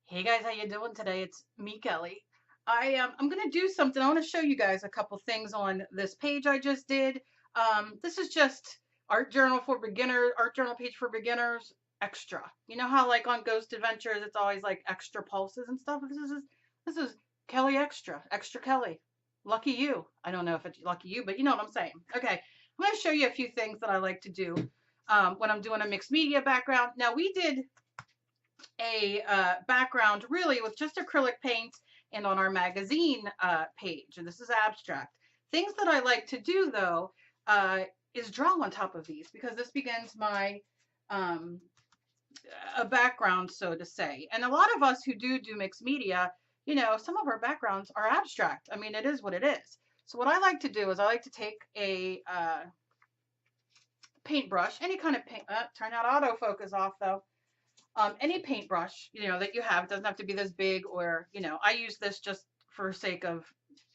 Hey guys, how you doing today? It's me, Kelly. I'm gonna do something. I want to show you guys a couple things on this page I just did. This is just art journal for beginners, art journal page for beginners, extra. You know how like on Ghost Adventures, it's always like extra pulses and stuff. This is Kelly Extra, Extra Kelly. Lucky you. I don't know if it's lucky you, but you know what I'm saying. Okay, I'm gonna show you a few things that I like to do when I'm doing a mixed media background. Now we did a background really with just acrylic paint and on our magazine page. And this is abstract. Things that I like to do though is draw on top of these because this begins my um, a background, so to say. And a lot of us who do mixed media, you know, some of our backgrounds are abstract. I mean, it is what it is. So what I like to do is I like to take a paintbrush, any kind of paint. Turn that autofocus off though. Any paintbrush, you know, that you have. It doesn't have to be this big or, you know, I use this just for sake of,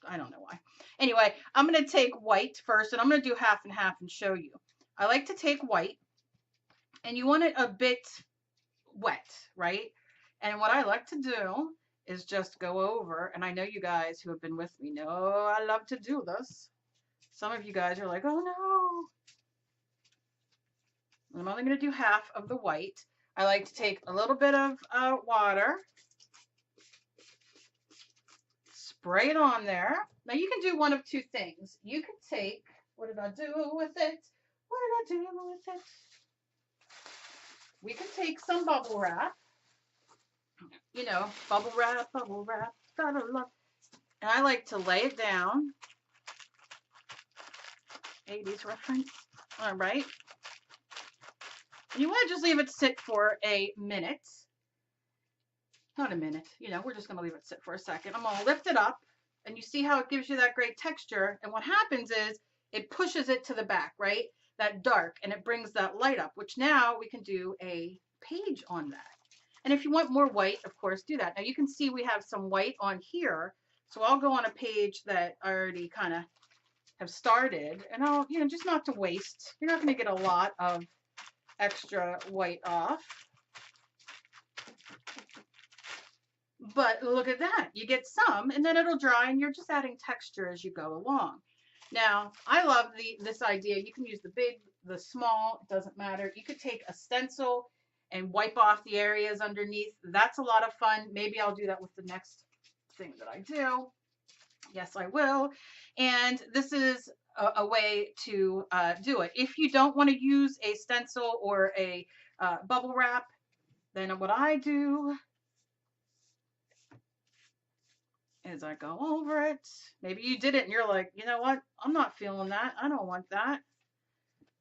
I don't know why. Anyway, I'm going to take white first and I'm going to do half and half and show you. I like to take white and you want it a bit wet, right? And what I like to do is just go over, and I know you guys who have been with me know I love to do this. Some of you guys are like, oh no. I'm only going to do half of the white. I like to take a little bit of water, spray it on there. Now you can do one of two things. You can take, what did I do with it? What did I do with it? We can take some bubble wrap, you know, bubble wrap, gotta love. And I like to lay it down. 80s reference. All right. And you want to just leave it sit for a minute. Not a minute, you know, we're just going to leave it sit for a second. I'm going to lift it up and you see how it gives you that great texture. And what happens is it pushes it to the back, right? That dark, and it brings that light up, which now we can do a page on that. And if you want more white, of course, do that. Now you can see we have some white on here. So I'll go on a page that I already kind of have started, and I'll, you know, just not to waste. You're not going to get a lot of extra white off. But look at that. You get some and then it'll dry and you're just adding texture as you go along. Now, I love this idea. You can use the big, the small, it doesn't matter. You could take a stencil and wipe off the areas underneath. That's a lot of fun. Maybe I'll do that with the next thing that I do. Yes, I will. And this is a way to do it. If you don't want to use a stencil or a bubble wrap, then what I do is I go over it. Maybe you did it and you're like, you know what? I'm not feeling that. I don't want that.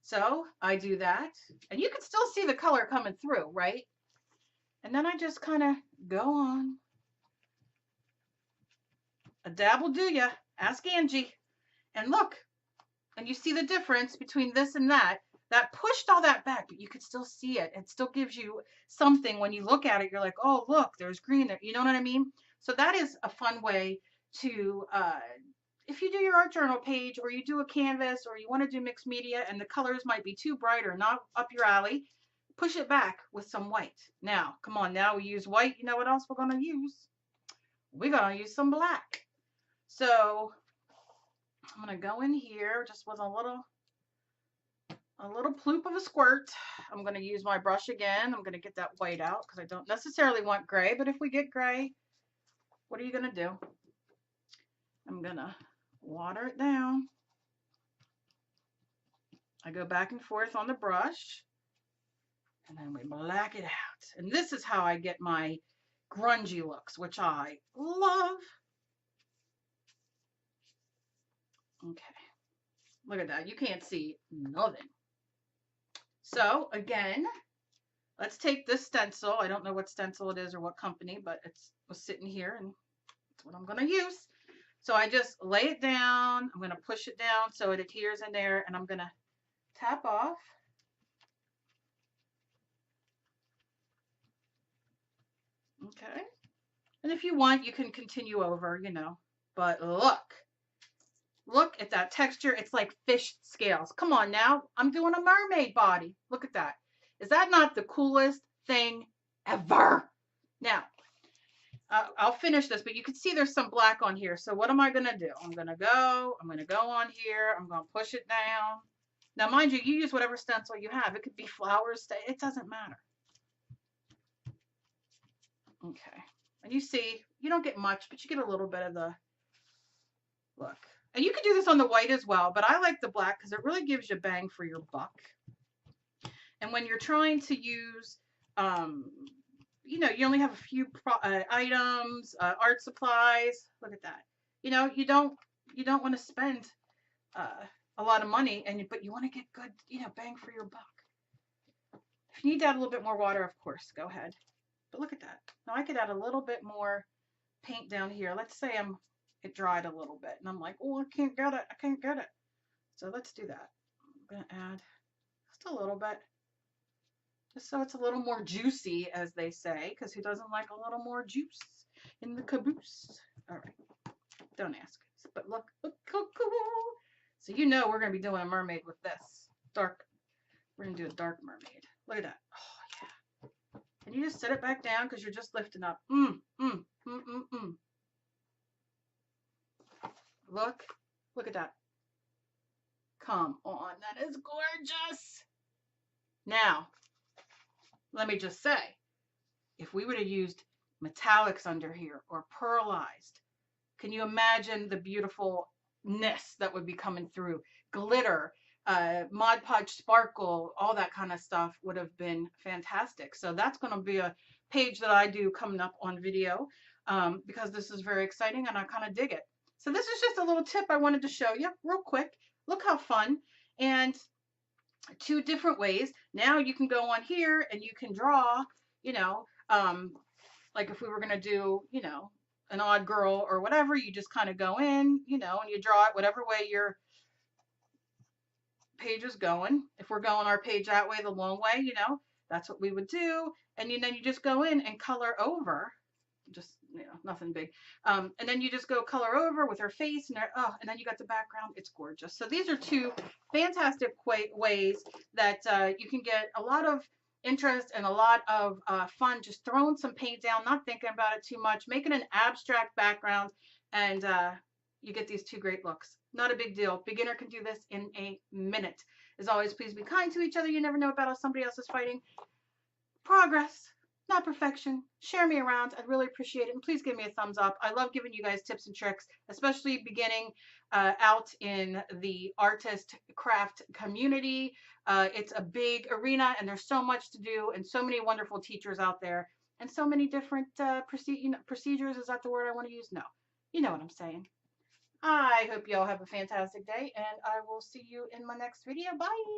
So I do that. And you can still see the color coming through, right? And then I just kind of go on. A dab will do ya. Ask Angie. And look, and you see the difference between this and that. That pushed all that back, but you could still see it. It still gives you something when you look at it. You're like, oh, look, there's green there. You know what I mean? So that is a fun way to if you do your art journal page or you do a canvas or you want to do mixed media and the colors might be too bright or not up your alley, push it back with some white. Now, come on, now we use white. You know what else we're going to use? We're going to use some black. So I'm going to go in here just with a little ploop of a squirt. I'm going to use my brush again. I'm going to get that white out because I don't necessarily want gray, but if we get gray, what are you going to do? I'm going to water it down. I go back and forth on the brush and then we black it out. And this is how I get my grungy looks, which I love. Okay, look at that. You can't see nothing. So again, let's take this stencil. I don't know what stencil it is or what company, but it was sitting here and that's what I'm going to use. So I just lay it down. I'm going to push it down so it adheres in there and I'm going to tap off. Okay. And if you want, you can continue over, you know, but look at that texture. It's like fish scales. Come on now. I'm doing a mermaid body. Look at that. Is that not the coolest thing ever? Now, finish this, but you can see there's some black on here. So what am I going to do? I'm going to go on here. I'm going to push it down. Now, mind you, you use whatever stencil you have. It could be flowers. It doesn't matter. Okay. And you see, you don't get much, but you get a little bit of the look. And you can do this on the white as well, but I like the black because it really gives you bang for your buck. And when you're trying to use, you know, you only have a few items, art supplies. Look at that. You know, you don't want to spend a lot of money, but you want to get good, you know, bang for your buck. If you need to add a little bit more water, of course, go ahead. But look at that. Now I could add a little bit more paint down here. Let's say it dried a little bit, and I'm like, oh, I can't get it. I can't get it. So let's do that. I'm gonna add just a little bit. Just so it's a little more juicy, as they say, because who doesn't like a little more juice in the caboose? All right, don't ask. But look how cool. So you know we're going to be doing a mermaid with this. Dark. We're going to do a dark mermaid. Look at that. Oh, yeah. And you just set it back down because you're just lifting up. Look at that. Come on. That is gorgeous. Now, let me just say, if we would have used metallics under here or pearlized, can you imagine the beautifulness that would be coming through? Glitter, Mod Podge sparkle, all that kind of stuff would have been fantastic. So that's going to be a page that I do coming up on video because this is very exciting and I kind of dig it. So this is just a little tip I wanted to show you real quick. Look how fun. And 2 different ways. Now you can go on here and you can draw, you know, like if we were going to do, you know, an odd girl or whatever, you just kind of go in, you know, and you draw it whatever way your page is going. If we're going our page that way, the long way, you know, that's what we would do. And then you just go in and color over, just, you know, nothing big. And then you just go color over with her face and and then you got the background. It's gorgeous. So these are 2 fantastic ways that you can get a lot of interest and a lot of fun just throwing some paint down, not thinking about it too much, making an abstract background, and you get these 2 great looks. Not a big deal. Beginner can do this in a minute. As always, please be kind to each other. You never know what battle somebody else is fighting. Progress, not perfection. Share me around. I'd really appreciate it. And please give me a thumbs up. I love giving you guys tips and tricks, especially beginning out in the artist craft community. It's a big arena and there's so much to do and so many wonderful teachers out there and so many different procedures. Is that the word I want to use? No. You know what I'm saying. I hope you all have a fantastic day and I will see you in my next video. Bye.